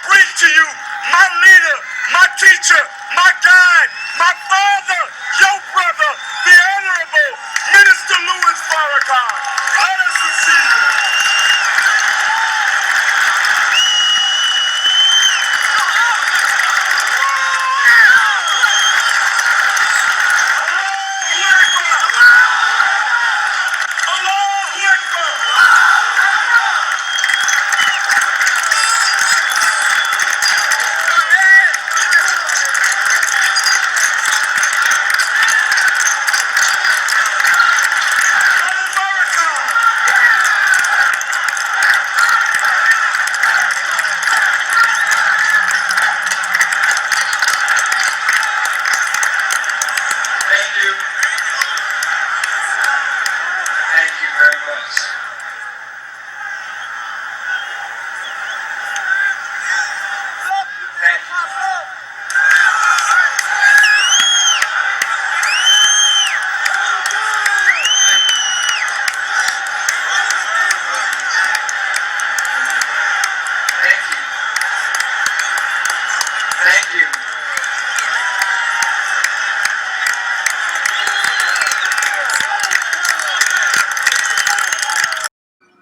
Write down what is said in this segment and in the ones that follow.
bring to you my leader, my teacher, my guide, my father, your brother, the Honorable Minister Louis Farrakhan. Let us receive him.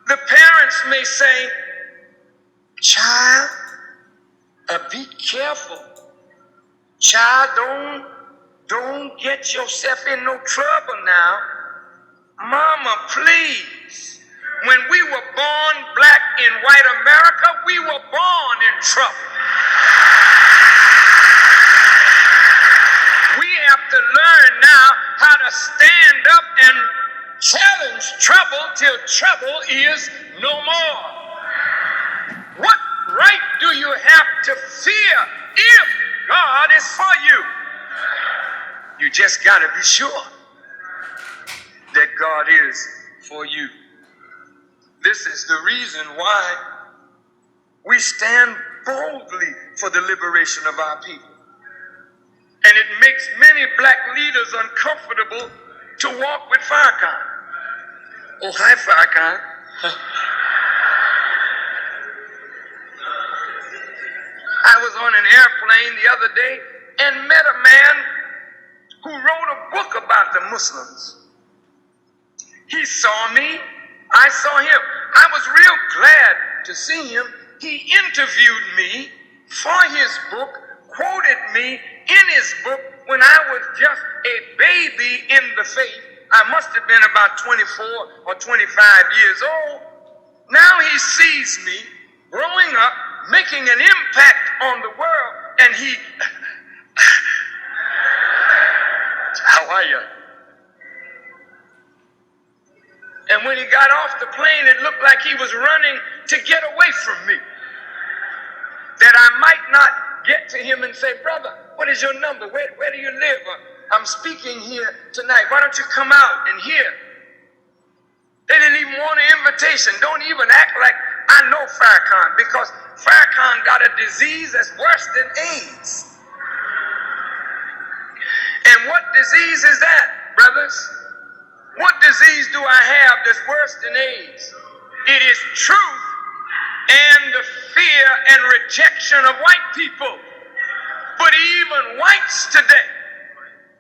The parents may say, child, be careful. Child, don't get yourself in no trouble now. Mama, please. When we were born black in white America, we were born in trouble. We have to learn now how to stand up and challenge trouble till trouble is no more. What right do you have to fear if God is for you? You just got to be sure that God is for you. This is the reason why we stand boldly for the liberation of our people. And it makes many black leaders uncomfortable to walk with Farrakhan. Oh, hi, Farrakhan. I was on an airplane the other day and met a man who wrote a book about the Muslims. He saw me, I saw him. I was real glad to see him. He interviewed me for his book, quoted me in his book when I was just a baby in the faith. I must have been about 24 or 25 years old. Now he sees me growing up, making an impact on the world, and he, how are you? And when he got off the plane, it looked like he was running to get away from me. That I might not get to him and say, brother, what is your number? Where do you live? I'm speaking here tonight. Why don't you come out and hear? They didn't even want an invitation. Don't even act like I know Farrakhan, because Farrakhan got a disease that's worse than AIDS. And what disease is that, brothers? What disease do I have that's worse than AIDS? It is truth and the fear and rejection of white people. But even whites today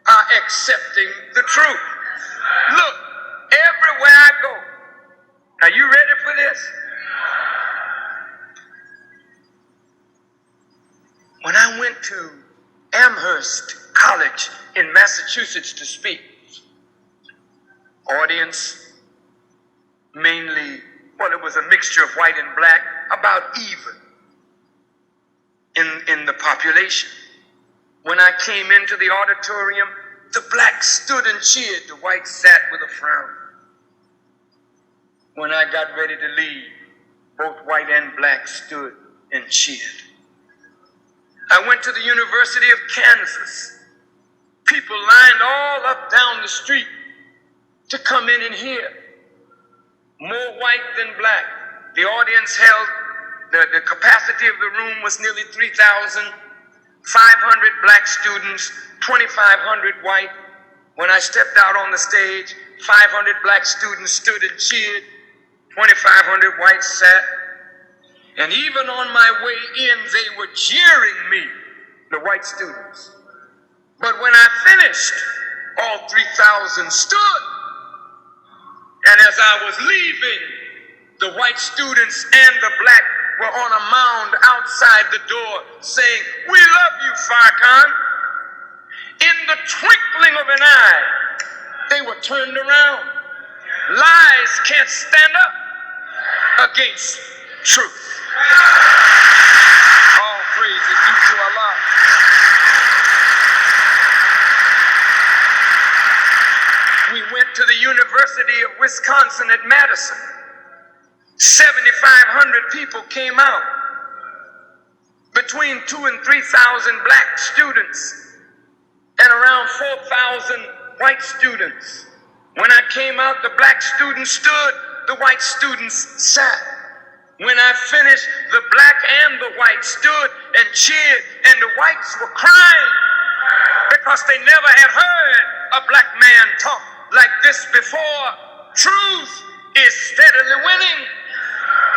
are accepting the truth. Look, everywhere I go. Are you ready for this? When I went to Amherst College in Massachusetts to speak, audience mainly, well, it was a mixture of white and black, about even in the population. When I came into the auditorium, the blacks stood and cheered, the whites sat with a frown. When I got ready to leave, both white and black stood and cheered. I went to the University of Kansas. People lined all up down the street to come in and hear. More white than black. The audience held, the capacity of the room was nearly 3,500 black students, 2,500 white. When I stepped out on the stage, 500 black students stood and cheered, 2,500 whites sat. And even on my way in, they were jeering me, the white students. But when I finished, all 3,000 stood. And as I was leaving, the white students and the black were on a mound outside the door saying, "We love you, Farrakhan." In the twinkling of an eye, they were turned around. Lies can't stand up against truth. All praise is due to Allah. We went to the University of Wisconsin at Madison. 7,500 people came out. Between 2,000 and 3,000 black students and around 4,000 white students. When I came out, the black students stood, the white students sat. When I finished, the black and the white stood and cheered, and the whites were crying because they never had heard a black man talk like this before. Truth is steadily winning.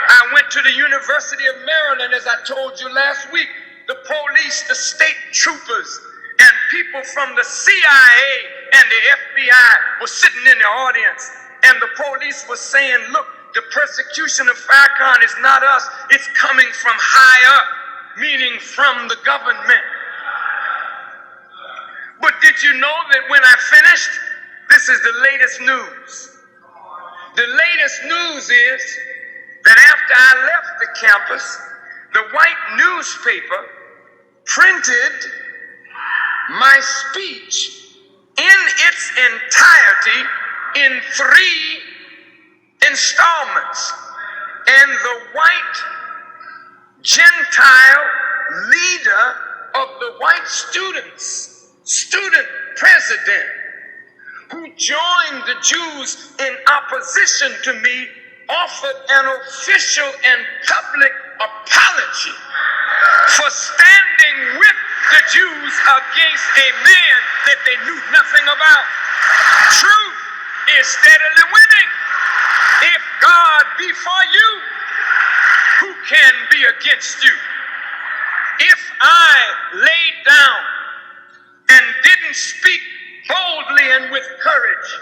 I went to the University of Maryland, as I told you last week. The police, the state troopers, and people from the CIA and the FBI were sitting in the audience, and the police was saying, "Look, the persecution of Farrakhan is not us, it's coming from high up," meaning from the government. But did you know that when I finished, this is the latest news. The latest news is that after I left the campus, the white newspaper printed my speech in its entirety in 3 installments. And the white Gentile leader of the white student president, who joined the Jews in opposition to me, offered an official and public apology for standing with the Jews against a man that they knew nothing about. Truth is steadily winning. If God be for you, who can be against you? If I laid down and didn't speak boldly and with courage,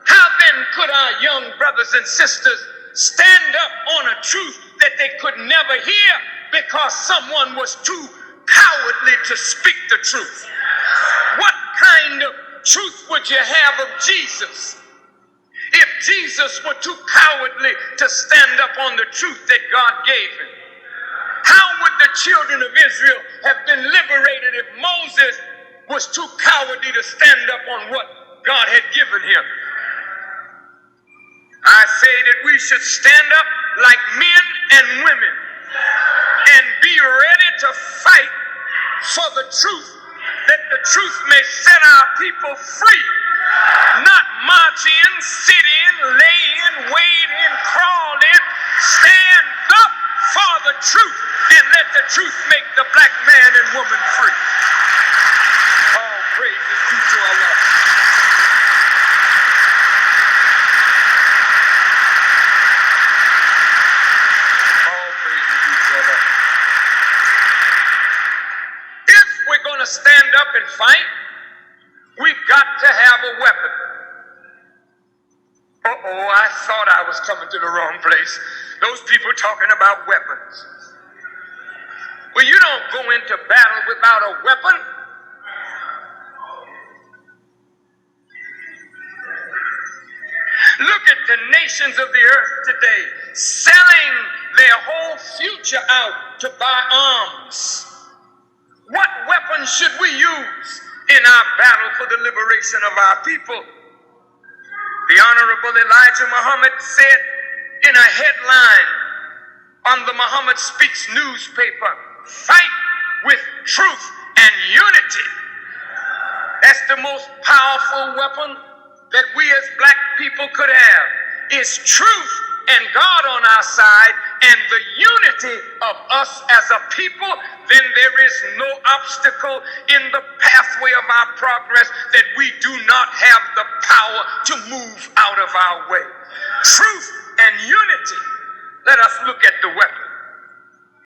how then could our young brothers and sisters stand up on a truth that they could never hear because someone was too cowardly to speak the truth? What kind of truth would you have of Jesus if Jesus were too cowardly to stand up on the truth that God gave him? How would the children of Israel have been liberated if Moses was too cowardly to stand up on what God had given him? I say that we should stand up like men and women and be ready to fight for the truth, that the truth may set our people free. Not march in, sit in, lay in, wade in, crawl in. Stand up for the truth and let the truth make the black man and woman free. All praise is due to Allah. Stand up and fight, we've got to have a weapon. I thought I was coming to the wrong place. Those people talking about weapons. Well, you don't go into battle without a weapon. Look at the nations of the earth today, selling their whole future out to buy arms. What weapons should we use in our battle for the liberation of our people? The Honorable Elijah Muhammad said in a headline on the Muhammad Speaks newspaper, "Fight with truth and unity." That's the most powerful weapon that we as black people could have, is truth and God on our side and the unity of us as a people. Then there is no obstacle in the pathway of our progress that we do not have the power to move out of our way. Truth and unity. Let us look at the weapon.